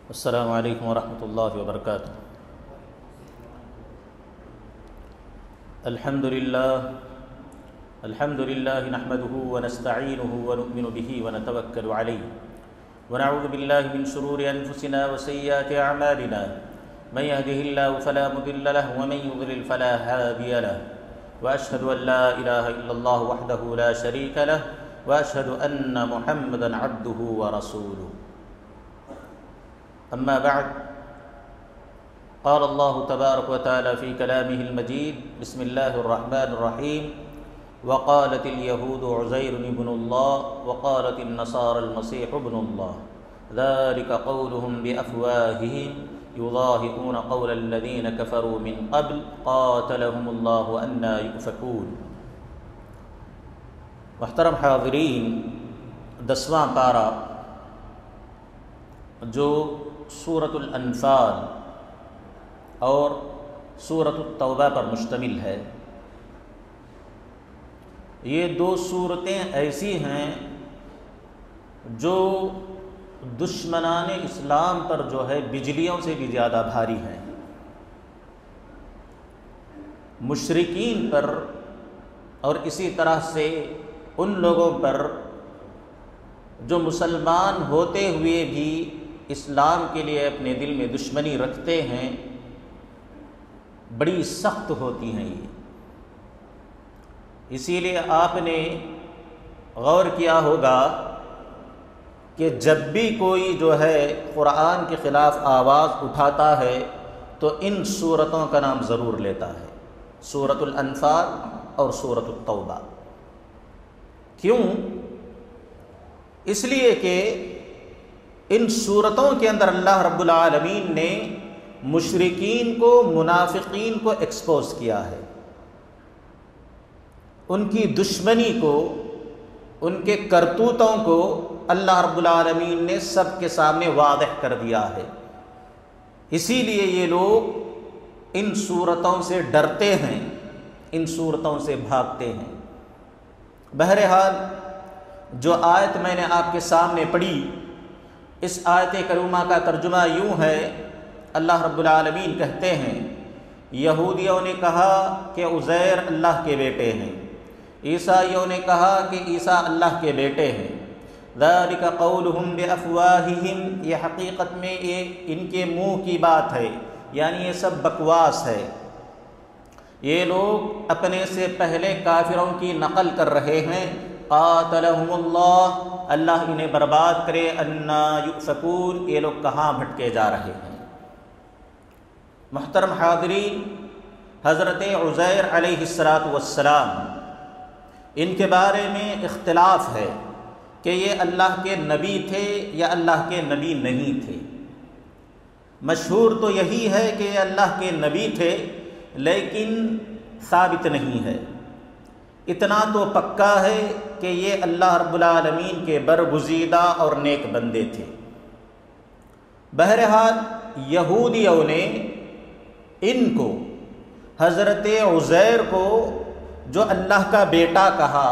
السلام علیکم ورحمۃ اللہ وبرکاتہ۔ الحمد للہ نحمده ونستعینه ونؤمن به ونتوکل علیہ ونعوذ باللہ من شرور انفسنا وسیئات اعمالنا من يهده الله فلا مضل له ومن يضلل فلا هادي له واشهد ان لا اله الا الله وحده لا شريك له واشهد ان محمدا عبده ورسوله۔ اما بعد، قال الله تبارك وتعالى في كلامه المجيد، بسم الله الرحمن الرحيم، وقالت اليهود عزير ابن الله وقالت النصارى المسيح ابن الله ذلك قولهم بأفواههم يضاهئون قول الذين كفروا من قبل قاتلهم الله أنى يؤفكون۔ محترم حاضرین، 10واں پارہ جو سورۃ الانفال اور سورۃ التوبہ پر مشتمل ہے، یہ دو صورتیں ایسی ہیں جو دشمنان اسلام پر جو ہے بجلیوں سے بھی زیادہ بھاری ہیں۔ مشرکین پر اور اسی طرح سے ان لوگوں پر جو مسلمان ہوتے ہوئے بھی اسلام کے لیے اپنے دل میں دشمنی رکھتے ہیں، بڑی سخت ہوتی ہیں یہ۔ اسی لیے آپ نے غور کیا ہوگا کہ جب بھی کوئی جو ہے قرآن کے خلاف آواز اٹھاتا ہے تو ان سورتوں کا نام ضرور لیتا ہے، سورۃ الانفال اور سورۃ التوبہ۔ کیوں؟ اس لیے کہ ان صورتوں کے اندر اللہ رب العالمین نے مشرکین کو، منافقین کو ایکسپوز کیا ہے، ان کی دشمنی کو، ان کے کرتوتوں کو اللہ رب العالمین نے سب کے سامنے واضح کر دیا ہے۔ اسی لیے یہ لوگ ان صورتوں سے ڈرتے ہیں، ان صورتوں سے بھاگتے ہیں۔ بہرحال جو آیت میں نے آپ کے سامنے پڑھی، اس آیت کریمہ کا ترجمہ یوں ہے، اللہ رب العالمین کہتے ہیں یہودیوں نے کہا کہ عزیر اللہ کے بیٹے ہیں، عیسائیوں نے کہا کہ عیسیٰ اللہ کے بیٹے ہیں۔ ذالک قولہم بافواہہم، یہ حقیقت میں یہ ان کے منہ کی بات ہے، یعنی یہ سب بکواس ہے۔ یہ لوگ اپنے سے پہلے کافروں کی نقل کر رہے ہیں۔ قاتلہم اللہ، اللہ انہیں برباد کرے، انا یؤفکون، یہ لوگ کہاں بھٹکے جا رہے ہیں۔ محترم حاضرین، حضرت عزیر علیہ السلام، ان کے بارے میں اختلاف ہے کہ یہ اللہ کے نبی تھے یا اللہ کے نبی نہیں تھے۔ مشہور تو یہی ہے کہ یہ اللہ کے نبی تھے، لیکن ثابت نہیں ہے۔ اتنا تو پکا ہے کہ یہ اللہ رب العالمین کے برگزیدہ اور نیک بندے تھے۔ بہرحال یہودیوں نے ان کو، حضرت عزیر کو جو اللہ کا بیٹا کہا،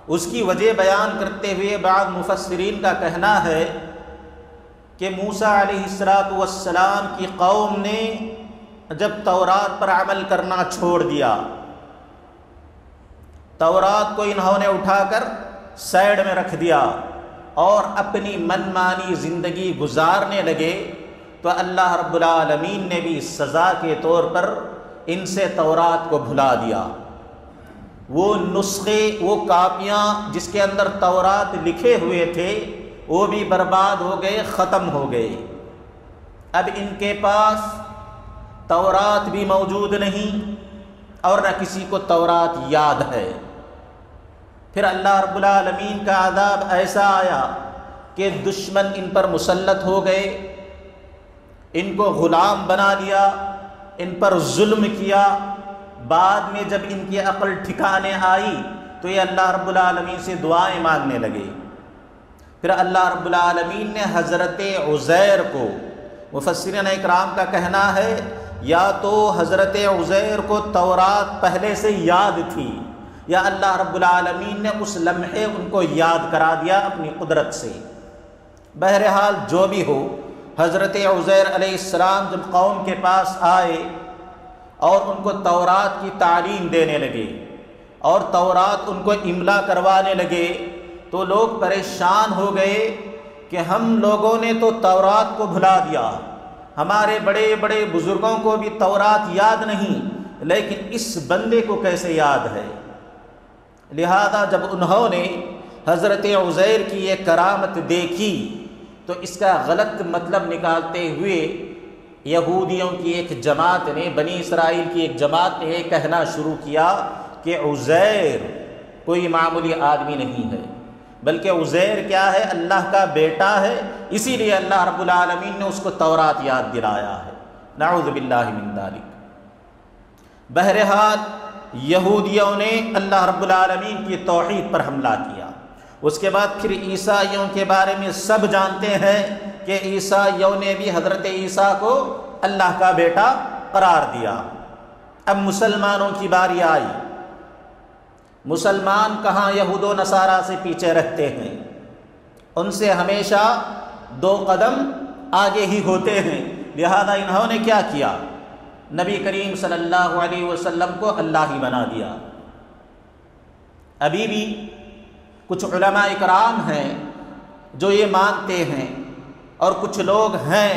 اس کی وجہ بیان کرتے ہوئے بعض مفسرین کا کہنا ہے کہ موسیٰ علیہ السلام کی قوم نے جب تورات پر عمل کرنا چھوڑ دیا، تورات کو انہوں نے اٹھا کر سائیڈ میں رکھ دیا اور اپنی من مانی زندگی گزارنے لگے، تو اللہ رب العالمین نے بھی سزا کے طور پر ان سے تورات کو بھلا دیا۔ وہ نسخے، وہ کاپیاں جس کے اندر تورات لکھے ہوئے تھے، وہ بھی برباد ہو گئے، ختم ہو گئے۔ اب ان کے پاس تورات بھی موجود نہیں اور نہ کسی کو تورات یاد ہے۔ پھر اللہ رب العالمین کا عذاب ایسا آیا کہ دشمن ان پر مسلط ہو گئے، ان کو غلام بنا لیا، ان پر ظلم کیا۔ بعد میں جب ان کی عقل ٹھکانے آئی تو یہ اللہ رب العالمین سے دعائیں مانگنے لگے۔ پھر اللہ رب العالمین نے حضرت عزیر کو، مفسرین اکرام کا کہنا ہے یا تو حضرت عزیر کو تورات پہلے سے یاد تھی، یا اللہ رب العالمین نے اس لمحے ان کو یاد کرا دیا اپنی قدرت سے۔ بہرحال جو بھی ہو، حضرت عزیر علیہ السلام جب قوم کے پاس آئے اور ان کو تورات کی تعلیم دینے لگے اور تورات ان کو املا کروانے لگے تو لوگ پریشان ہو گئے کہ ہم لوگوں نے تو تورات کو بھلا دیا، ہمارے بڑے بڑے بزرگوں کو بھی تورات یاد نہیں، لیکن اس بندے کو کیسے یاد ہے؟ لہذا جب انہوں نے حضرت عزیر کی یہ کرامت دیکھی تو اس کا غلط مطلب نکالتے ہوئے یہودیوں کی ایک جماعت نے، بنی اسرائیل کی ایک جماعت نے یہ کہنا شروع کیا کہ عزیر کوئی معمولی آدمی نہیں ہے، بلکہ عزیر کیا ہے؟ اللہ کا بیٹا ہے، اسی لیے اللہ رب العالمین نے اس کو تورات یاد دلایا ہے۔ نعوذ باللہ من ذالک۔ بہرحال یہودیوں نے اللہ رب العالمین کی توحید پر حملہ کیا۔ اس کے بعد پھر عیسائیوں کے بارے میں سب جانتے ہیں کہ عیسائیوں نے بھی حضرت عیسیٰ کو اللہ کا بیٹا قرار دیا۔ اب مسلمانوں کی باری آئی۔ مسلمان کہاں یہود و نصارہ سے پیچھے رہتے ہیں، ان سے ہمیشہ 2 قدم آگے ہی ہوتے ہیں، لہذا انہوں نے کیا کیا؟ نبی کریم صلی اللہ علیہ وسلم کو اللہ ہی بنا دیا۔ ابھی بھی کچھ علماء کرام ہیں جو یہ مانتے ہیں، اور کچھ لوگ ہیں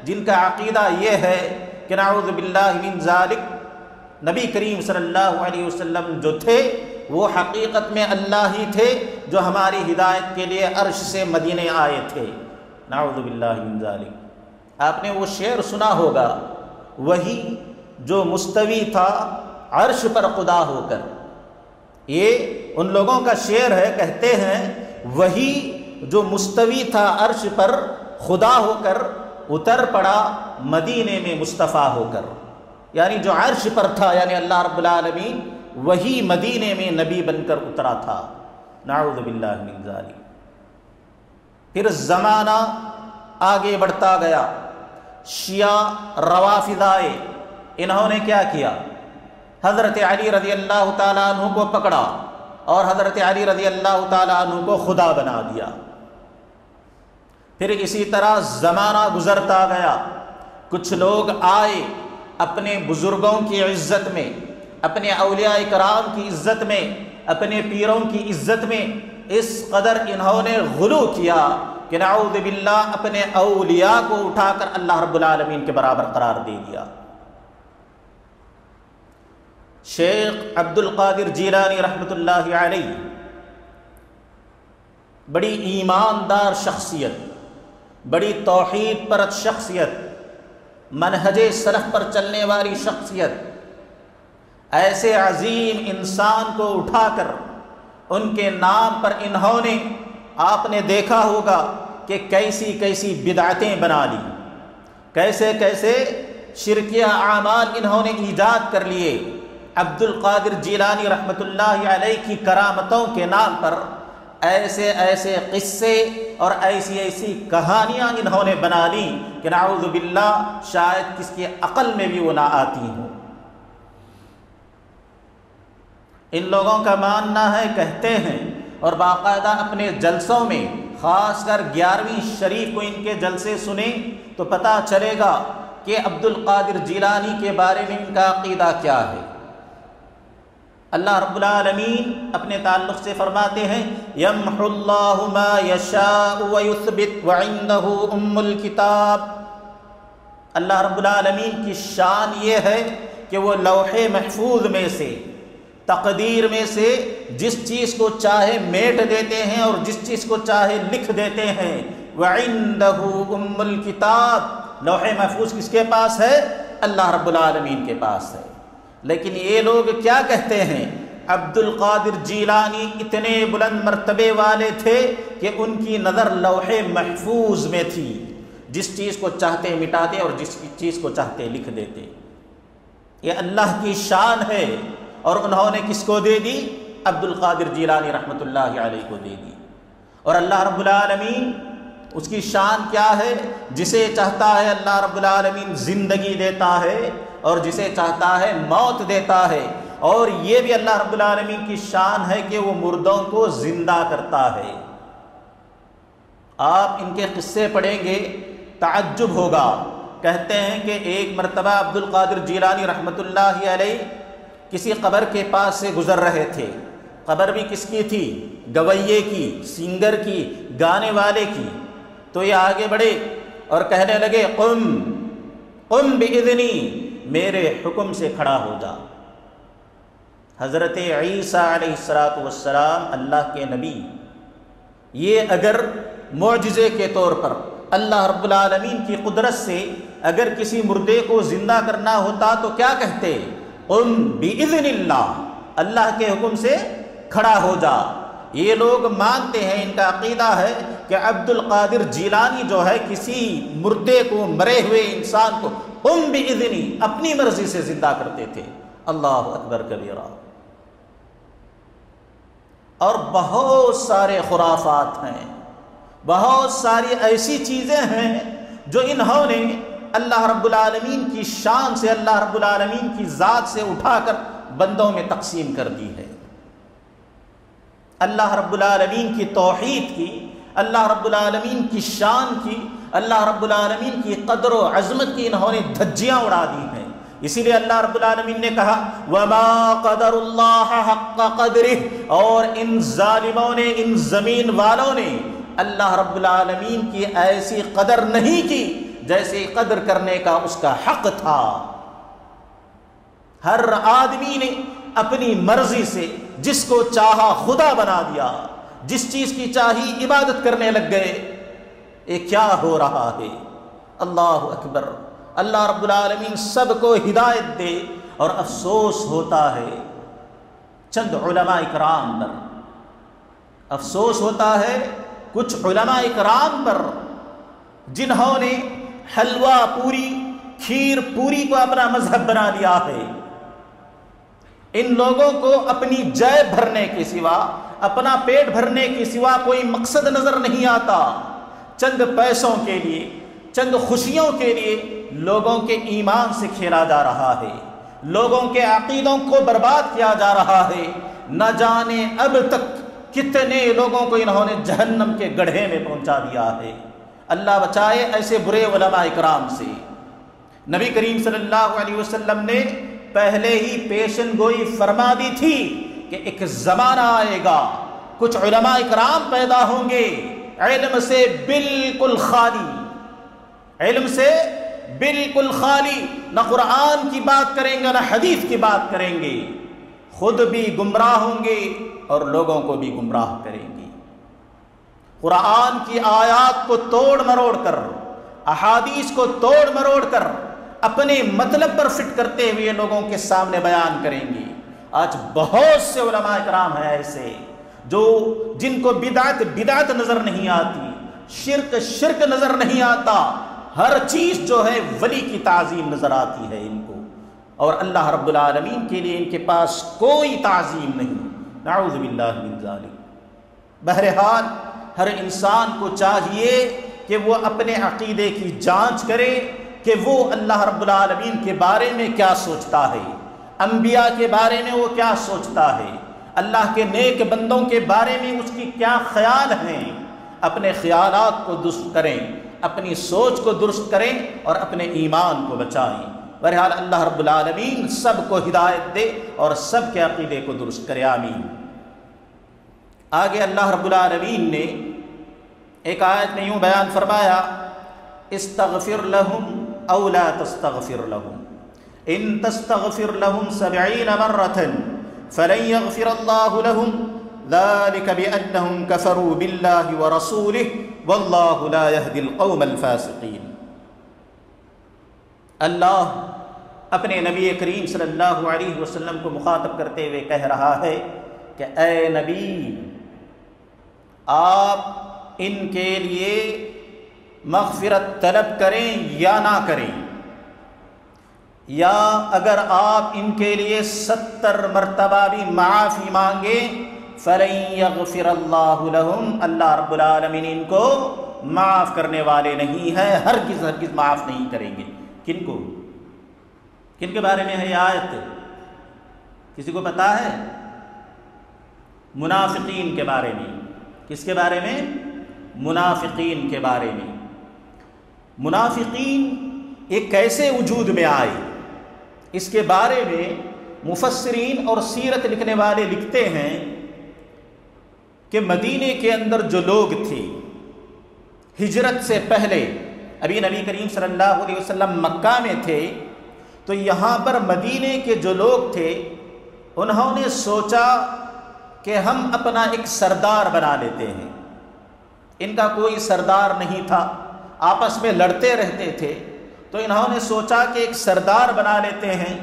جن کا عقیدہ یہ ہے کہ نعوذ باللہ من ذالک، نبی کریم صلی اللہ علیہ وسلم جو تھے وہ حقیقت میں اللہ ہی تھے جو ہماری ہدایت کے لیے عرش سے مدینے آئے تھے۔ نعوذ باللہ من ذالک۔ آپ نے وہ شعر سنا ہوگا، وہی جو مستوی تھا عرش پر خدا ہو کر۔ یہ ان لوگوں کا شعر ہے، کہتے ہیں وہی جو مستوی تھا عرش پر خدا ہو کر اتر پڑا مدینے میں مصطفیٰ ہو کر، یعنی جو عرش پر تھا یعنی اللہ رب العالمین، وہی مدینے میں نبی بن کر اترا تھا۔ نعوذ باللہ من ذالک۔ پھر زمانہ آگے بڑھتا گیا، شیعہ روافض آئے، انہوں نے کیا کیا؟ حضرت علی رضی اللہ تعالیٰ عنہ کو پکڑا اور حضرت علی رضی اللہ تعالیٰ عنہ کو خدا بنا دیا۔ پھر اسی طرح زمانہ گزرتا گیا، کچھ لوگ آئے اپنے بزرگوں کی عزت میں، اپنے اولیاء کرام کی عزت میں، اپنے پیروں کی عزت میں اس قدر انہوں نے غلو کیا کہ نعوذ باللہ اپنے اولیاء کو اٹھا کر اللہ رب العالمین کے برابر قرار دے دیا۔ شیخ عبد القادر جیلانی رحمۃ اللہ علیہ بڑی ایماندار شخصیت، بڑی توحید پرست شخصیت، منہج سلف پر چلنے والی شخصیت، ایسے عظیم انسان کو اٹھا کر ان کے نام پر انہوں نے، آپ نے دیکھا ہوگا کہ کیسی کیسی بدعتیں بنا لی، کیسے کیسے شرکیہ اعمال انہوں نے ایجاد کر لیے۔ عبد القادر جیلانی رحمۃ اللہ علیہ کی کرامتوں کے نام پر ایسے ایسے قصے اور ایسی ایسی کہانیاں انہوں نے بنا لی کہ نعوذ باللہ شاید کس کی عقل میں بھی وہ نہ آتی ہوں۔ ان لوگوں کا ماننا ہے، کہتے ہیں، اور باقاعدہ اپنے جلسوں میں، خاص کر 11ویں شریف کو ان کے جلسے سنیں تو پتہ چلے گا کہ عبد القادر جیلانی کے بارے میں ان کا عقیدہ کیا ہے۔ اللہ رب العالمین اپنے تعلق سے فرماتے ہیں یمحو اللہ ما یشاء ویثبت وعنده ام الکتاب۔ اللہ رب العالمین کی شان یہ ہے کہ وہ لوح محفوظ میں سے، تقدیر میں سے جس چیز کو چاہے میٹ دیتے ہیں اور جس چیز کو چاہے لکھ دیتے ہیں۔ وعنده ام الکتاب، لوح محفوظ کس کے پاس ہے؟ اللہ رب العالمین کے پاس ہے۔ لیکن یہ لوگ کیا کہتے ہیں؟ عبد القادر جیلانی اتنے بلند مرتبے والے تھے کہ ان کی نظر لوح محفوظ میں تھی، جس چیز کو چاہتے مٹاتے اور جس چیز کو چاہتے لکھ دیتے۔ یہ اللہ کی شان ہے، اور انہوں نے کس کو دے دی؟ عبد القادر جیلانی رحمۃ اللہ علیہ کو دے دی۔ اور اللہ رب العالمین اس کی شان کیا ہے؟ جسے چاہتا ہے اللہ رب العالمین زندگی دیتا ہے اور جسے چاہتا ہے موت دیتا ہے، اور یہ بھی اللہ رب العالمین کی شان ہے کہ وہ مردوں کو زندہ کرتا ہے۔ آپ ان کے قصے پڑھیں گے تعجب ہوگا۔ کہتے ہیں کہ ایک مرتبہ عبد القادر جیلانی رحمۃ اللہ علیہ کسی قبر کے پاس سے گزر رہے تھے۔ قبر بھی کس کی تھی؟ گویے کی، سنگر کی، گانے والے کی۔ تو یہ آگے بڑھے اور کہنے لگے قم قم بإذنی، میرے حکم سے کھڑا ہو جا۔ حضرت عیسیٰ علیہ السلام اللہ کے نبی، یہ اگر معجزے کے طور پر اللہ رب العالمین کی قدرت سے اگر کسی مردے کو زندہ کرنا ہوتا تو کیا کہتے؟ قم بإذن اللہ، اللہ کے حکم سے کھڑا ہو جا۔ یہ لوگ مانتے ہیں، ان کا عقیدہ ہے کہ عبد القادر جیلانی جو ہے کسی مردے کو، مرے ہوئے انسان کو قم بإذنی، اپنی مرضی سے زندہ کرتے تھے۔ اللہ اکبر کبیرہ۔ اور بہت سارے خرافات ہیں، بہت ساری ایسی چیزیں ہیں جو انہوں نے اللہ رب العالمین کی شان سے، اللہ رب العالمین کی ذات سے اٹھا کر بندوں میں تقسیم کر دی ہے۔ اللہ رب العالمین کی توحید کی، اللہ رب العالمین کی شان کی، اللہ رب العالمین کی قدر و عظمت کی انہوں نے دھجیاں اڑا دی ہیں۔ اسی لیے اللہ رب العالمین نے کہا وَمَا قَدَرُ اللَّهَ حَقَّ قَدْرِهِ، اور ان ظالموں نے، ان زمین والوں نے اللہ رب العالمین کی ایسی قدر نہیں کی جیسے قدر کرنے کا اس کا حق تھا۔ ہر آدمی نے اپنی مرضی سے جس کو چاہا خدا بنا دیا، جس چیز کی چاہی عبادت کرنے لگ گئے۔ یہ کیا ہو رہا ہے؟ اللہ اکبر۔ اللہ رب العالمین سب کو ہدایت دے، اور افسوس ہوتا ہے چند علماء کرام پر، افسوس ہوتا ہے کچھ علماء کرام پر جنہوں نے حلوہ پوری، کھیر پوری کو اپنا مذہب بنا لیا ہے۔ ان لوگوں کو اپنی جیب بھرنے کے سوا، اپنا پیٹ بھرنے کے سوا کوئی مقصد نظر نہیں آتا۔ چند پیسوں کے لیے، چند خوشیوں کے لیے لوگوں کے ایمان سے کھیلا جا رہا ہے، لوگوں کے عقیدوں کو برباد کیا جا رہا ہے۔ نہ جانے اب تک کتنے لوگوں کو انہوں نے جہنم کے گڑھے میں پہنچا دیا ہے۔ اللہ بچائے ایسے برے علماء اکرام سے۔ نبی کریم صلی اللہ علیہ وسلم نے پہلے ہی پیشن گوئی فرما دی تھی کہ ایک زمانہ آئے گا، کچھ علماء اکرام پیدا ہوں گے علم سے بالکل خالی، علم سے بالکل خالی، نہ قرآن کی بات کریں گے نہ حدیث کی بات کریں گے، خود بھی گمراہ ہوں گے اور لوگوں کو بھی گمراہ کریں گے۔ قرآن کی آیات کو توڑ مروڑ کر، احادیث کو توڑ مروڑ کر اپنے مطلب پر فٹ کرتے ہوئے لوگوں کے سامنے بیان کریں گے۔ آج بہت سے علماء کرام ہیں ایسے جو جن کو بدعت بدعت نظر نہیں آتی، شرک شرک نظر نہیں آتا، ہر چیز جو ہے ولی کی تعظیم نظر آتی ہے ان کو، اور اللہ رب العالمین کے لیے ان کے پاس کوئی تعظیم نہیں۔ نعوذ باللہ من ذالک۔ بہرحال ہر انسان کو چاہیے کہ وہ اپنے عقیدے کی جانچ کرے کہ وہ اللہ رب العالمین کے بارے میں کیا سوچتا ہے، انبیاء کے بارے میں وہ کیا سوچتا ہے، اللہ کے نیک بندوں کے بارے میں اس کی کیا خیال ہیں۔ اپنے خیالات کو درست کریں، اپنی سوچ کو درست کریں اور اپنے ایمان کو بچائیں۔ بہرحال اللہ رب العالمین سب کو ہدایت دے اور سب کے عقیدے کو درست کرے، آمین۔ آگے اللہ رب العالمین نے ایک آیت میں یوں بیان فرمایا استغفر لهم او لا تستغفر لهم ان تستغفر لهم 70 مرة فلن يغفر الله لهم ذلك بأنهم كفروا بالله ورسوله والله لا يهدي القوم الفاسقين۔ اللہ اپنے نبی کریم صلی اللہ علیہ وسلم کو مخاطب کرتے ہوئے کہہ رہا ہے کہ اے نبی، آپ ان کے لیے مغفرت طلب کریں یا نہ کریں، یا اگر آپ ان کے لیے 70 مرتبہ بھی معافی مانگیں فَلَن يَغْفِرَ اللَّهُ لَهُمْ، اللہ رب العالمین ان کو معاف کرنے والے نہیں ہیں، ہرگز ہرگز معاف نہیں کریں گے۔ کن کو؟ کن کے بارے میں ہے یہ آیت؟ کسی کو پتا ہے؟ منافقین کے بارے میں۔ کس کے بارے میں؟ منافقین کے بارے میں۔ منافقین ایک کیسے وجود میں آئے، اس کے بارے میں مفسرین اور سیرت لکھنے والے لکھتے ہیں کہ مدینے کے اندر جو لوگ تھے ہجرت سے پہلے، ابھی نبی کریم صلی اللہ علیہ وسلم مکہ میں تھے، تو یہاں پر مدینے کے جو لوگ تھے انہوں نے سوچا کہ ہم اپنا ایک سردار بنا لیتے ہیں۔ ان کا کوئی سردار نہیں تھا، آپس میں لڑتے رہتے تھے، تو انہوں نے سوچا کہ ایک سردار بنا لیتے ہیں،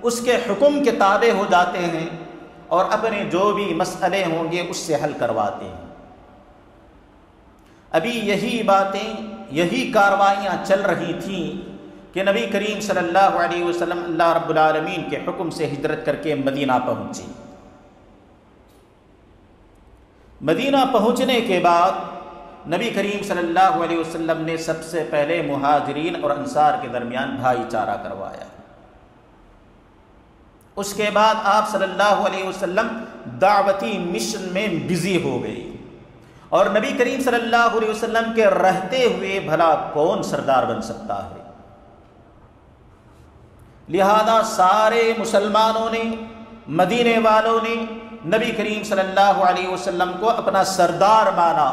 اس کے حکم کے تابع ہو جاتے ہیں اور اپنے جو بھی مسئلے ہوں گے اس سے حل کرواتے ہیں۔ ابھی یہی باتیں، یہی کاروائیاں چل رہی تھیں کہ نبی کریم صلی اللہ علیہ وسلم اللہ رب العالمین کے حکم سے ہجرت کر کے مدینہ پہنچے۔ مدینہ پہنچنے کے بعد نبی کریم صلی اللہ علیہ وسلم نے سب سے پہلے مہاجرین اور انصار کے درمیان بھائی چارہ کروایا۔ اس کے بعد آپ صلی اللہ علیہ وسلم دعوتی مشن میں بزی ہو گئی، اور نبی کریم صلی اللہ علیہ وسلم کے رہتے ہوئے بھلا کون سردار بن سکتا ہے؟ لہذا سارے مسلمانوں نے، مدینے والوں نے نبی کریم صلی اللہ علیہ وسلم کو اپنا سردار مانا،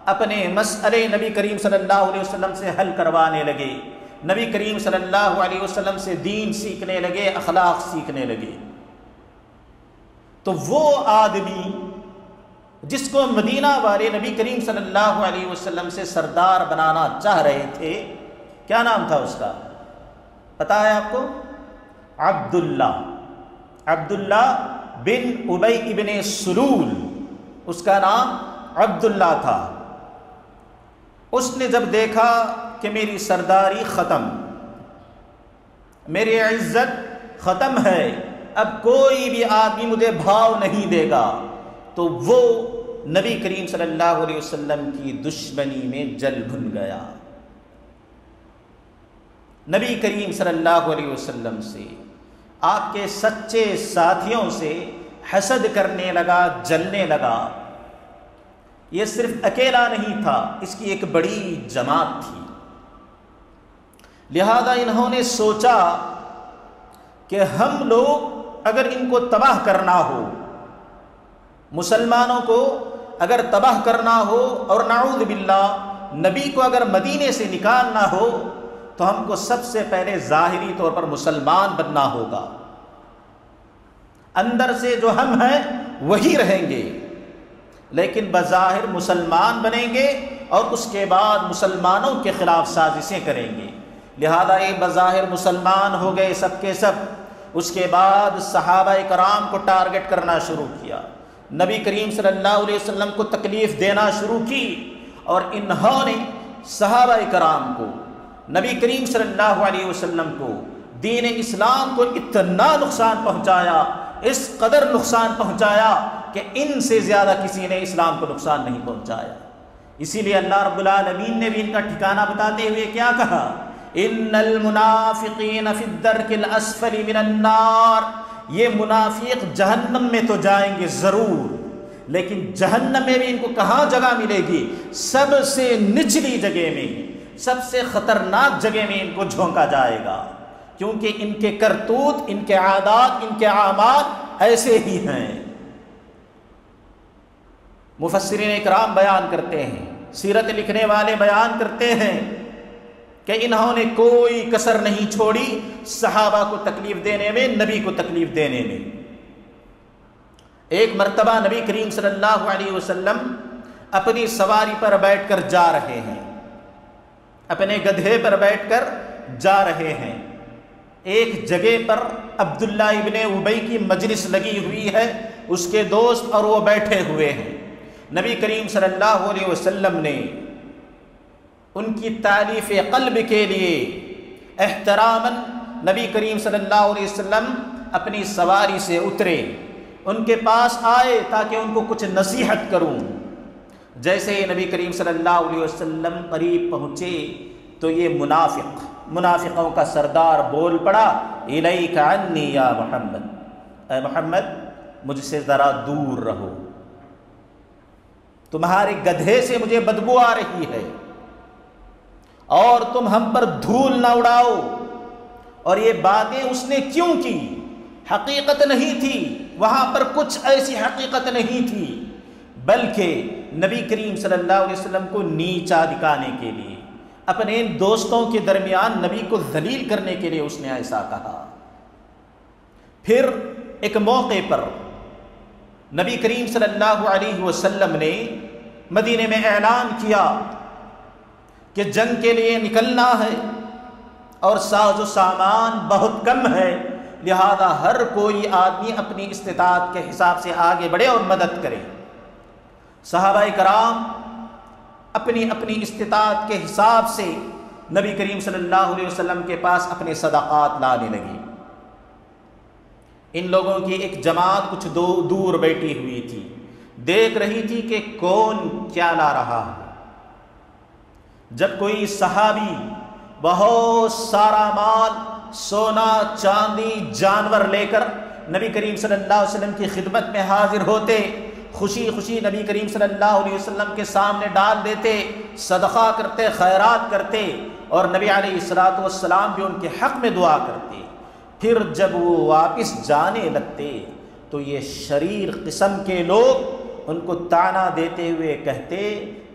اپنے مسئلے نبی کریم صلی اللہ علیہ وسلم سے حل کروانے لگے، نبی کریم صلی اللہ علیہ وسلم سے دین سیکھنے لگے، اخلاق سیکھنے لگے۔ تو وہ آدمی جس کو مدینہ والے نبی کریم صلی اللہ علیہ وسلم سے سردار بنانا چاہ رہے تھے، کیا نام تھا اس کا؟ پتا ہے آپ کو؟ عبداللہ بن ابی ابن سلول، اس کا نام عبداللہ تھا۔ اس نے جب دیکھا کہ میری سرداری ختم، میری عزت ختم ہے، اب کوئی بھی آدمی مجھے بھاؤ نہیں دے گا، تو وہ نبی کریم صلی اللہ علیہ وسلم کی دشمنی میں جل بھن گیا۔ نبی کریم صلی اللہ علیہ وسلم سے، آپ کے سچے ساتھیوں سے حسد کرنے لگا، جلنے لگا۔ یہ صرف اکیلا نہیں تھا، اس کی ایک بڑی جماعت تھی۔ لہذا انہوں نے سوچا کہ ہم لوگ اگر ان کو تباہ کرنا ہو، مسلمانوں کو اگر تباہ کرنا ہو، اور نعوذ باللہ نبی کو اگر مدینے سے نکالنا ہو، تو ہم کو سب سے پہلے ظاہری طور پر مسلمان بننا ہوگا۔ اندر سے جو ہم ہیں وہی رہیں گے، لیکن بظاہر مسلمان بنیں گے اور اس کے بعد مسلمانوں کے خلاف سازشیں کریں گے۔ لہذا یہ بظاہر مسلمان ہو گئے سب کے سب۔ اس کے بعد صحابہ کرام کو ٹارگٹ کرنا شروع کیا، نبی کریم صلی اللہ علیہ وسلم کو تکلیف دینا شروع کی، اور انہوں نے صحابہ کرام کو، نبی کریم صلی اللہ علیہ وسلم کو، دین اسلام کو اتنا نقصان پہنچایا، اس قدر نقصان پہنچایا کہ ان سے زیادہ کسی نے اسلام کو نقصان نہیں پہنچایا۔ اسی لیے اللہ رب العالمین نے بھی ان کا ٹھکانہ بتاتے ہوئے کیا کہا؟ ان المنافقین فی الدرک الاسفل من النار، یہ منافق جہنم میں تو جائیں گے ضرور، لیکن جہنم میں بھی ان کو کہاں جگہ ملے گی؟ سب سے نچلی جگہ میں، سب سے خطرناک جگہ میں ان کو جھونکا جائے گا، کیونکہ ان کے کرتوت، ان کے عادات، ان کے اعمال ایسے ہی ہیں۔ مفسرین اکرام بیان کرتے ہیں، سیرت لکھنے والے بیان کرتے ہیں کہ انہوں نے کوئی کسر نہیں چھوڑی صحابہ کو تکلیف دینے میں، نبی کو تکلیف دینے میں۔ ایک مرتبہ نبی کریم صلی اللہ علیہ وسلم اپنی سواری پر بیٹھ کر جا رہے ہیں، اپنے گدھے پر بیٹھ کر جا رہے ہیں۔ ایک جگہ پر عبداللہ ابن ابی کی مجلس لگی ہوئی ہے، اس کے دوست اور وہ بیٹھے ہوئے ہیں۔ نبی کریم صلی اللہ علیہ وسلم نے ان کی تعلیف قلب کے لیے احتراماً نبی کریم صلی اللہ علیہ وسلم اپنی سواری سے اترے، ان کے پاس آئے تاکہ ان کو کچھ نصیحت کروں۔ جیسے ہی نبی کریم صلی اللہ علیہ وسلم قریب پہنچے تو یہ منافقوں کا سردار بول پڑا، الیک عنی یا محمد، اے محمد مجھ سے ذرا دور رہو، تمہارے گدھے سے مجھے بدبو آ رہی ہے۔ اور تم ہم پر دھول نہ اڑاؤ۔ اور یہ باتیں اس نے کیوں کی؟ حقیقت نہیں تھی وہاں پر، کچھ ایسی حقیقت نہیں تھی، بلکہ نبی کریم صلی اللہ علیہ وسلم کو نیچا دکھانے کے لیے، اپنے دوستوں کے درمیان نبی کو ذلیل کرنے کے لیے اس نے ایسا کہا۔ پھر ایک موقع پر نبی کریم صلی اللہ علیہ وسلم نے مدینے میں اعلان کیا کہ جنگ کے لیے نکلنا ہے اور ساز و سامان بہت کم ہے، لہذا ہر کوئی آدمی اپنی استطاعت کے حساب سے آگے بڑھے اور مدد کرے۔ صحابہ کرام اپنی اپنی استطاعت کے حساب سے نبی کریم صلی اللہ علیہ وسلم کے پاس اپنے صدقات لانے لگے۔ ان لوگوں کی ایک جماعت کچھ دور بیٹھی ہوئی تھی، دیکھ رہی تھی کہ کون کیا لا رہا ہے۔ جب کوئی صحابی بہت سارا مال، سونا چاندی، جانور لے کر نبی کریم صلی اللہ علیہ وسلم کی خدمت میں حاضر ہوتے، خوشی خوشی نبی کریم صلی اللہ علیہ وسلم کے سامنے ڈال دیتے، صدقہ کرتے، خیرات کرتے، اور نبی علیہ الصلوۃ والسلام بھی ان کے حق میں دعا کرتے۔ پھر جب وہ واپس جانے لگتے تو یہ شریر قسم کے لوگ ان کو طعنہ دیتے ہوئے کہتے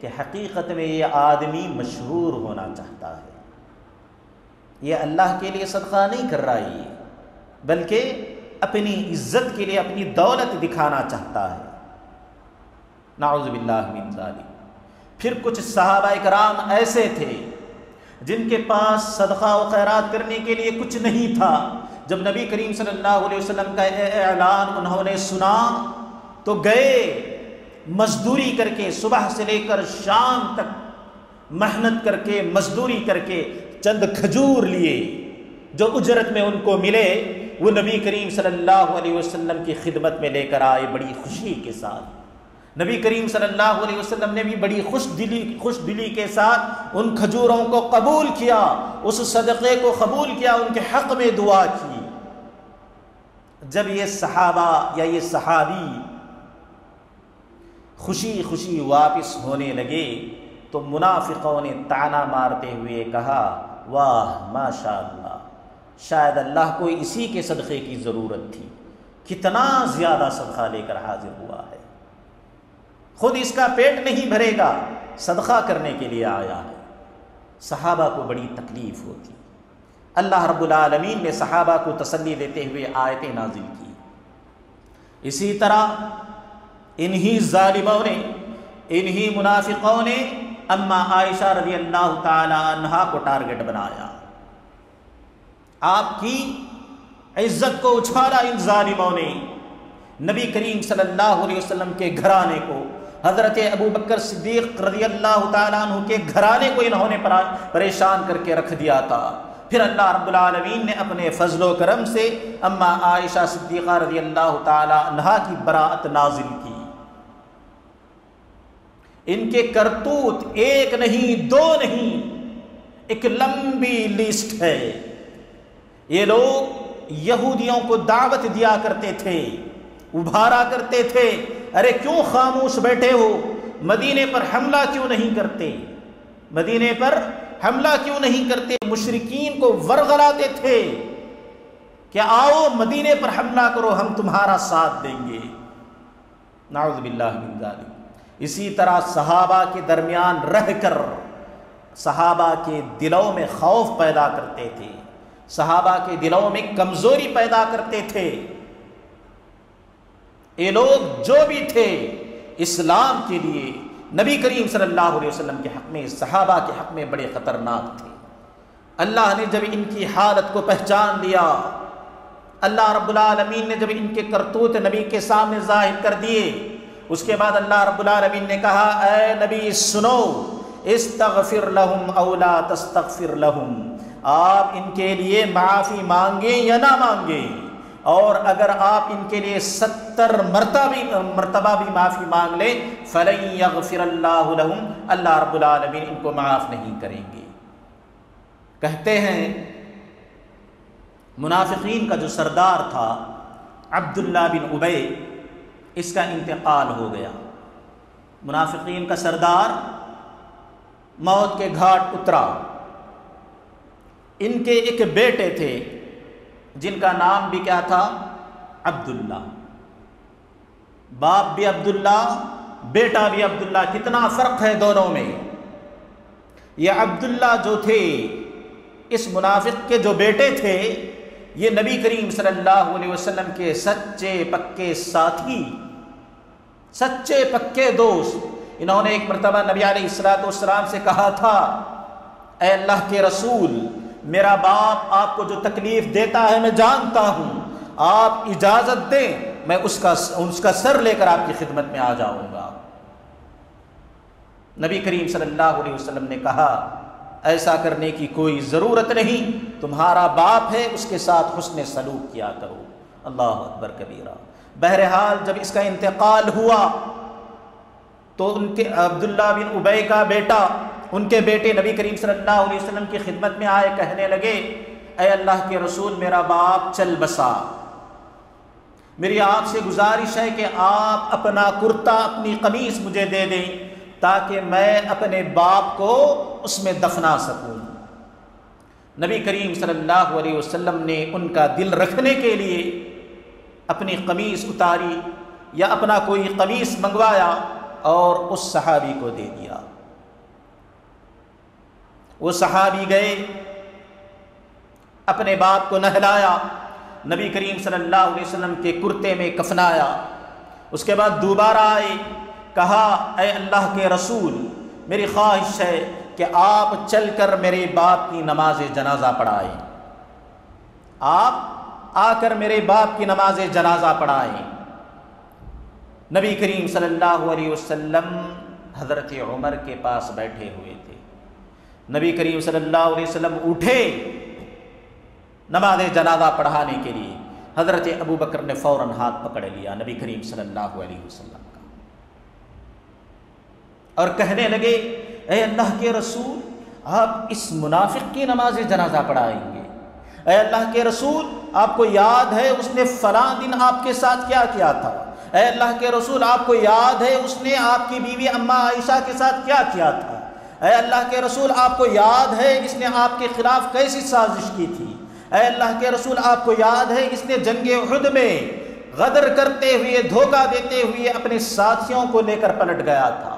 کہ حقیقت میں یہ آدمی مشہور ہونا چاہتا ہے، یہ اللہ کے لیے صدقہ نہیں کر رہا ہے، بلکہ اپنی عزت کے لیے اپنی دولت دکھانا چاہتا ہے۔ نعوذ باللہ من ذالک۔ پھر کچھ صحابہ کرام ایسے تھے جن کے پاس صدقہ و خیرات کرنے کے لیے کچھ نہیں تھا۔ جب نبی کریم صلی اللہ علیہ وسلم کا اعلان انہوں نے سنا تو گئے، مزدوری کر کے صبح سے لے کر شام تک محنت کر کے، مزدوری کر کے چند کھجور لیے جو اجرت میں ان کو ملے، وہ نبی کریم صلی اللہ علیہ وسلم کی خدمت میں لے کر آئے بڑی خوشی کے ساتھ۔ نبی کریم صلی اللہ علیہ وسلم نے بھی بڑی خوش دلی کے ساتھ ان کھجوروں کو قبول کیا، اس صدقے کو قبول کیا، ان کے حق میں دعا کی۔ جب یہ صحابہ یا یہ صحابی خوشی خوشی واپس ہونے لگے تو منافقوں نے طعنہ مارتے ہوئے کہا، واہ ماشاء اللہ، شاید اللہ کو اسی کے صدقے کی ضرورت تھی، کتنا زیادہ صدقہ لے کر حاضر ہوا ہے، خود اس کا پیٹ نہیں بھرے گا، صدقہ کرنے کے لیے آیا ہے۔ صحابہ کو بڑی تکلیف ہوتی۔ اللہ رب العالمین نے صحابہ کو تسلی دیتے ہوئے آیتیں نازل کی۔ اسی طرح انہی ظالموں نے، انہی منافقوں نے اما عائشہ رضی اللہ تعالی عنہا کو ٹارگٹ بنایا، آپ کی عزت کو اچھالا ان ظالموں نے، نبی کریم صلی اللہ علیہ وسلم کے گھرانے کو، حضرت ابو بکر صدیق رضی اللہ تعالیٰ عنہ کے گھرانے کو انہوں نے پریشان کر کے رکھ دیا تھا۔ پھر اللہ رب العالمین نے اپنے فضل و کرم سے اما عائشہ صدیقہ رضی اللہ تعالیٰ عنہا کی براءت نازل کی۔ ان کے کرتوت ایک نہیں، دو نہیں، ایک لمبی لسٹ ہے۔ یہ لوگ یہودیوں کو دعوت دیا کرتے تھے، ابھارا کرتے تھے، ارے کیوں خاموش بیٹھے ہو، مدینے پر حملہ کیوں نہیں کرتے، مدینے پر حملہ کیوں نہیں کرتے، مشرکین کو ورغلاتے تھے کہ آؤ مدینے پر حملہ کرو، ہم تمہارا ساتھ دیں گے۔ نعوذ باللہ من ذالک۔ اسی طرح صحابہ کے درمیان رہ کر صحابہ کے دلوں میں خوف پیدا کرتے تھے، صحابہ کے دلوں میں کمزوری پیدا کرتے تھے۔ یہ لوگ جو بھی تھے اسلام کے لیے، نبی کریم صلی اللہ علیہ وسلم کے حق میں، صحابہ کے حق میں بڑے خطرناک تھے۔ اللہ نے جب ان کی حالت کو پہچان لیا، اللہ رب العالمین نے جب ان کے کرتوت نبی کے سامنے ظاہر کر دیے، اس کے بعد اللہ رب العالمین نے کہا، اے نبی سنو، استغفر لہم او لا تستغفر لہم، آپ ان کے لیے معافی مانگیں یا نہ مانگیں، اور اگر آپ ان کے لیے 70 مرتبہ بھی معافی مانگ لیں، فَلَن يَغْفِرَ اللَّهُ لَهُمْ، اللہ رب العالمین ان کو معاف نہیں کریں گے۔ کہتے ہیں منافقین کا جو سردار تھا عبداللہ بن ابی، اس کا انتقال ہو گیا۔ منافقین کا سردار موت کے گھاٹ اترا، ان کے ایک بیٹے تھے جن کا نام بھی کیا تھا؟ عبداللہ۔ باپ بھی عبداللہ، بیٹا بھی عبداللہ، کتنا فرق ہے دونوں میں۔ یہ عبداللہ جو تھے، اس منافق کے جو بیٹے تھے، یہ نبی کریم صلی اللہ علیہ وسلم کے سچے پکے ساتھی، سچے پکے دوست۔ انہوں نے ایک مرتبہ نبی علیہ السلام سے کہا تھا، اے اللہ کے رسول، میرا باپ آپ کو جو تکلیف دیتا ہے میں جانتا ہوں، آپ اجازت دیں میں اس کا سر لے کر آپ کی خدمت میں آ جاؤں گا۔ نبی کریم صلی اللہ علیہ وسلم نے کہا، ایسا کرنے کی کوئی ضرورت نہیں، تمہارا باپ ہے، اس کے ساتھ حسن سلوک کیا کرو۔ اللہ اکبر کبیرہ۔ بہرحال جب اس کا انتقال ہوا تو ان کے عبداللہ بن ابی کا بیٹا، ان کے بیٹے نبی کریم صلی اللہ علیہ وسلم کی خدمت میں آئے، کہنے لگے، اے اللہ کے رسول، میرا باپ چل بسا، میری آپ سے گزارش ہے کہ آپ اپنا کرتا، اپنی قمیص مجھے دے دیں تاکہ میں اپنے باپ کو اس میں دفنا سکوں۔ نبی کریم صلی اللہ علیہ وسلم نے ان کا دل رکھنے کے لیے اپنی قمیص اتاری یا اپنا کوئی قمیص منگوایا اور اس صحابی کو دے دیا۔ وہ صحابی گئے، اپنے باپ کو نہلایا، نبی کریم صلی اللہ علیہ وسلم کے کرتے میں کفنایا۔ اس کے بعد دوبارہ آئے، کہا، اے اللہ کے رسول، میری خواہش ہے کہ آپ چل کر میرے باپ کی نماز جنازہ پڑھائیں، آپ آ کر میرے باپ کی نماز جنازہ پڑھائیں۔ نبی کریم صلی اللہ علیہ وسلم حضرت عمر کے پاس بیٹھے ہوئے تھے۔ نبی کریم صلی اللہ علیہ وسلم اٹھے نماز جنازہ پڑھانے کے لیے، حضرت ابو بکر نے فوراً ہاتھ پکڑ لیا نبی کریم صلی اللہ علیہ وسلم کا اور کہنے لگے، اے اللہ کے رسول، آپ اس منافق کی نماز جنازہ پڑھائیں گے؟ اے اللہ کے رسول، آپ کو یاد ہے اس نے فلاں دن آپ کے ساتھ کیا کیا تھا؟ اے اللہ کے رسول، آپ کو یاد ہے اس نے آپ کی بیوی اماں عائشہ کے ساتھ کیا کیا تھا؟ اے اللہ کے رسول، آپ کو یاد ہے اس نے آپ کے خلاف کیسی سازش کی تھی؟ اے اللہ کے رسول، آپ کو یاد ہے اس نے جنگ احد میں غدر کرتے ہوئے، دھوکہ دیتے ہوئے اپنے ساتھیوں کو لے کر پلٹ گیا تھا۔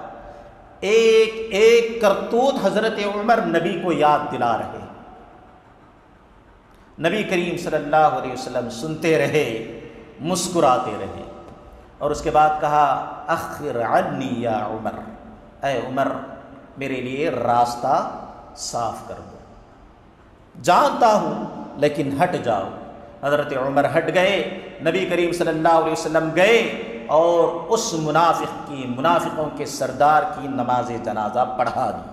ایک ایک کرتوت حضرت عمر نبی کو یاد دلا رہے۔ نبی کریم صلی اللہ علیہ وسلم سنتے رہے، مسکراتے رہے، اور اس کے بعد کہا، اخر عنی یا عمر، اے عمر میرے لیے راستہ صاف کر دو، جانتا ہوں لیکن ہٹ جاؤ۔ حضرت عمر ہٹ گئے، نبی کریم صلی اللہ علیہ وسلم گئے اور اس منافقوں کے سردار کی نماز جنازہ پڑھا دی۔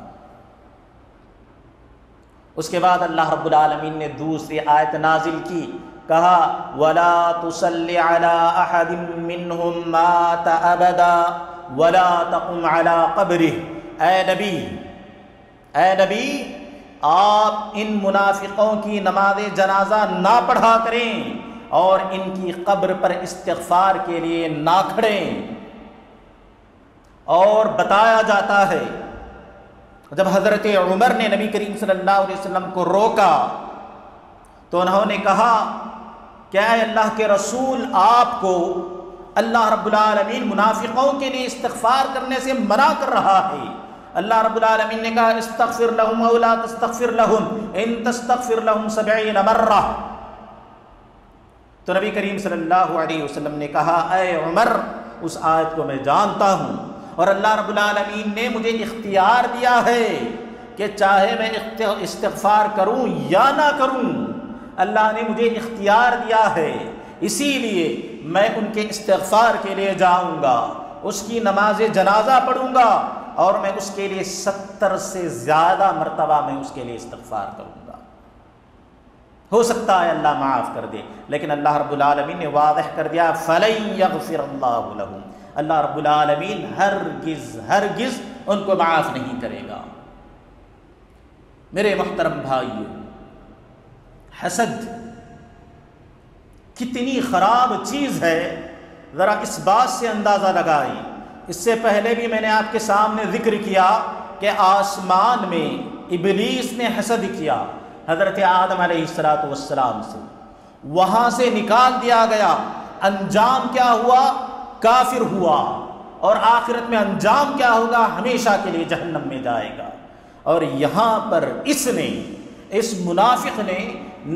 اس کے بعد اللہ رب العالمین نے دوسری آیت نازل کی، کہا، وَلَا تُصَلِّ عَلَىٰ أَحَدٍ مِّنْهُمْ مَاتَ أَبَدًا وَلَا تَقُمْ عَلَىٰ قَبْرِهِ۔ اے نبی، آپ ان منافقوں کی نماز جنازہ نہ پڑھا کریں اور ان کی قبر پر استغفار کے لیے نہ کھڑیں۔ اور بتایا جاتا ہے جب حضرت عمر نے نبی کریم صلی اللہ علیہ وسلم کو روکا تو انہوں نے کہا، کیا اے اللہ کے رسول، آپ کو اللہ رب العالمین منافقوں کے لیے استغفار کرنے سے منع کر رہا ہے؟ اللہ رب العالمین نے کہا، استغفر لهم او لا تستغفر لهم ان تستغفر لهم 70 مرہ۔ تو نبی کریم صلی اللہ علیہ وسلم نے کہا، اے عمر، اس آیت کو میں جانتا ہوں اور اللہ رب العالمین نے مجھے اختیار دیا ہے کہ چاہے میں استغفار کروں یا نہ کروں، اللہ نے مجھے اختیار دیا ہے، اسی لیے میں ان کے استغفار کے لیے جاؤں گا، اس کی نماز جنازہ پڑھوں گا اور میں اس کے لیے 70 سے زیادہ مرتبہ میں اس کے لیے استغفار کروں گا۔ ہو سکتا ہے اللہ معاف کر دے، لیکن اللہ رب العالمین نے واضح کر دیا، فَلَن يَغْفِرَ اللَّهُ لَهُمْ، اللہ رب العالمین ہرگز ان کو معاف نہیں کرے گا۔ میرے محترم بھائیو، حسد کتنی خراب چیز ہے، ذرا اس بات سے اندازہ لگائیں۔ اس سے پہلے بھی میں نے آپ کے سامنے ذکر کیا کہ آسمان میں ابلیس نے حسد کیا، حضرت آدم علیہ السلام سے، وہاں سے نکال دیا گیا، انجام کیا ہوا؟ کافر ہوا، اور آخرت میں انجام کیا ہوگا؟ ہمیشہ کے لیے جہنم میں جائے گا۔ اور یہاں پر اس منافق نے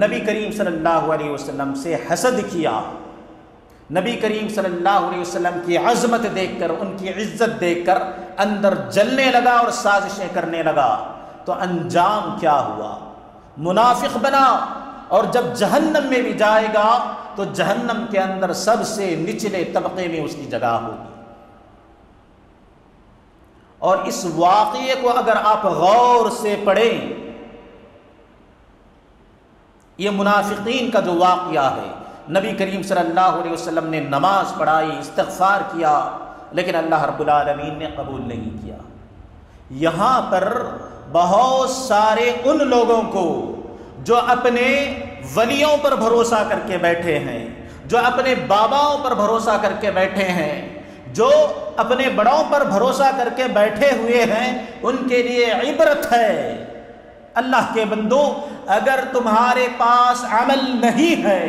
نبی کریم صلی اللہ علیہ وسلم سے حسد کیا، نبی کریم صلی اللہ علیہ وسلم کی عظمت دیکھ کر، ان کی عزت دیکھ کر اندر جلنے لگا اور سازشیں کرنے لگا۔ تو انجام کیا ہوا؟ منافق بنا، اور جب جہنم میں بھی جائے گا تو جہنم کے اندر سب سے نچلے طبقے میں اس کی جگہ ہوگی۔ اور اس واقعے کو اگر آپ غور سے پڑھیں، یہ منافقین کا جو واقعہ ہے، نبی کریم صلی اللہ علیہ وسلم نے نماز پڑھائی، استغفار کیا، لیکن اللہ رب العالمین نے قبول نہیں کیا۔ یہاں پر بہت سارے ان لوگوں کو جو اپنے ولیوں پر بھروسہ کر کے بیٹھے ہیں، جو اپنے باباؤں پر بھروسہ کر کے بیٹھے ہیں، جو اپنے بڑوں پر بھروسہ کر کے بیٹھے ہوئے ہیں، ان کے لیے عبرت ہے۔ اللہ کے بندو، اگر تمہارے پاس عمل نہیں ہے،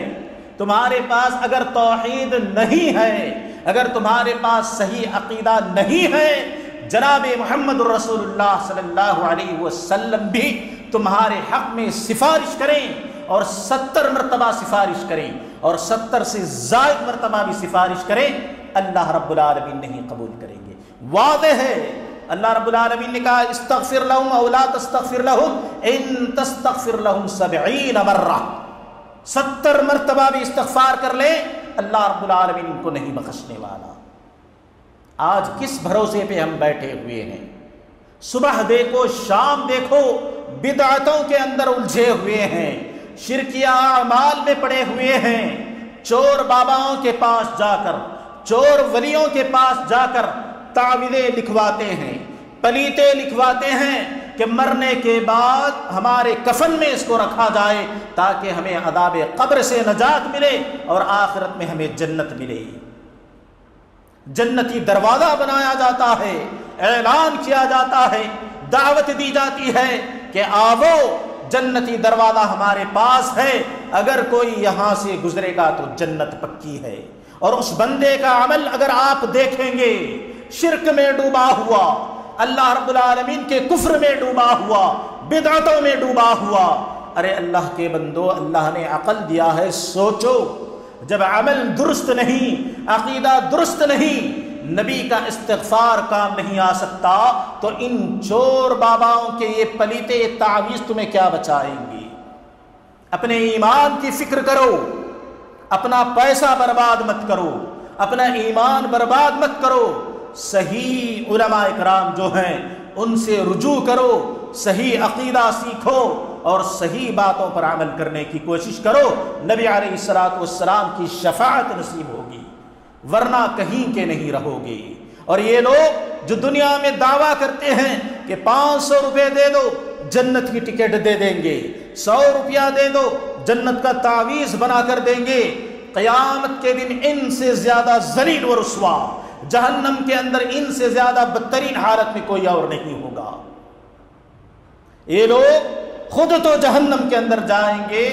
تمہارے پاس اگر توحید نہیں ہے، اگر تمہارے پاس صحیح عقیدہ نہیں ہے، جناب محمد رسول اللہ صلی اللہ علیہ وسلم بھی تمہارے حق میں سفارش کریں، اور 70 مرتبہ سفارش کریں، اور 70 سے زائد مرتبہ بھی سفارش کریں، اللہ رب العالمین نہیں قبول کریں گے۔ واضح ہے، اللہ رب العالمین نے کہا استغفر لہم او لا تستغفر لہم ان تستغفر لہم 70 مرہ، 70 مرتبہ بھی استغفار کر لیں، اللہ رب العالمین ان کو نہیں بخشنے والا۔ آج کس بھروسے پہ ہم بیٹھے ہوئے ہیں؟ صبح دیکھو شام دیکھو، بدعتوں کے اندر الجھے ہوئے ہیں، شرکیہ اعمال میں پڑے ہوئے ہیں، چور باباؤں کے پاس جا کر، چور ولیوں کے پاس جا کر تعویذیں لکھواتے ہیں، پلیتے لکھواتے ہیں کہ مرنے کے بعد ہمارے کفن میں اس کو رکھا جائے تاکہ ہمیں عذاب قبر سے نجات ملے اور آخرت میں ہمیں جنت ملے۔ جنتی دروازہ بنایا جاتا ہے، اعلان کیا جاتا ہے، دعوت دی جاتی ہے کہ آؤ جنتی دروازہ ہمارے پاس ہے، اگر کوئی یہاں سے گزرے گا تو جنت پکی ہے۔ اور اس بندے کا عمل اگر آپ دیکھیں گے، شرک میں ڈوبا ہوا، اللہ رب العالمین کے کفر میں ڈوبا ہوا، بدعتوں میں ڈوبا ہوا۔ ارے اللہ کے بندو، اللہ نے عقل دیا ہے، سوچو، جب عمل درست نہیں، عقیدہ درست نہیں، نبی کا استغفار کام نہیں آ سکتا، تو ان چور باباؤں کے یہ پلیتے تعویذ تمہیں کیا بچائیں گی؟ اپنے ایمان کی فکر کرو، اپنا پیسہ برباد مت کرو، اپنا ایمان برباد مت کرو۔ صحیح علماء کرام جو ہیں ان سے رجوع کرو، صحیح عقیدہ سیکھو اور صحیح باتوں پر عمل کرنے کی کوشش کرو، نبی علیہ السلام کی شفاعت نصیب ہوگی، ورنہ کہیں کے نہیں رہو گے۔ اور یہ لوگ جو دنیا میں دعویٰ کرتے ہیں کہ 500 روپے دے دو جنت کی ٹکٹ دے دیں گے، 100 روپیہ دے دو جنت کا تعویذ بنا کر دیں گے، قیامت کے دن ان سے زیادہ ذلیل و رسوا، جہنم کے اندر ان سے زیادہ بدترین حالت میں کوئی اور نہیں ہوگا۔ یہ لوگ خود تو جہنم کے اندر جائیں گے،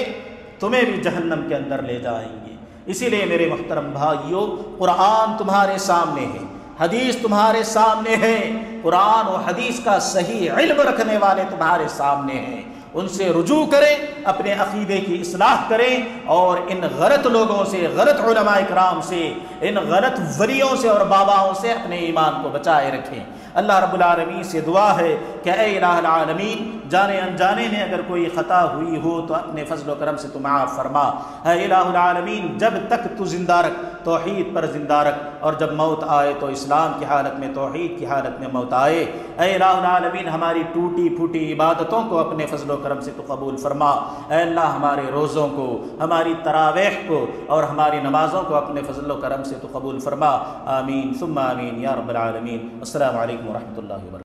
تمہیں بھی جہنم کے اندر لے جائیں گے۔ اسی لیے میرے محترم بھائیو، قرآن تمہارے سامنے ہے، حدیث تمہارے سامنے ہے، قرآن و حدیث کا صحیح علم رکھنے والے تمہارے سامنے ہیں، ان سے رجوع کریں، اپنے عقیدے کی اصلاح کریں، اور ان غلط لوگوں سے، غلط علماء کرام سے، ان غلط ولیوں سے اور باباؤں سے اپنے ایمان کو بچائے رکھیں۔ اللہ رب العالمین سے دعا ہے کہ اے الہ العالمین، جانے انجانے میں اگر کوئی خطا ہوئی ہو تو اپنے فضل و کرم سے تو معاف فرما۔ اے الہ العالمین، جب تک تو زندہ رکھ، توحید پر زندہ رکھ، اور جب موت آئے تو اسلام کی حالت میں، توحید کی حالت میں موت آئے۔ اے الہ العالمین، ہماری ٹوٹی پھوٹی عبادتوں کو اپنے فضل و کرم سے تو قبول فرما۔ اے اللہ، ہمارے روزوں کو، ہماری تراویح کو اور ہماری نمازوں کو اپنے فضل و کرم سے تو قبول فرما۔ آمین ثم آمین یا رب العالمین۔ السلام علیکم ورحمۃ اللہ وبرکاتہ۔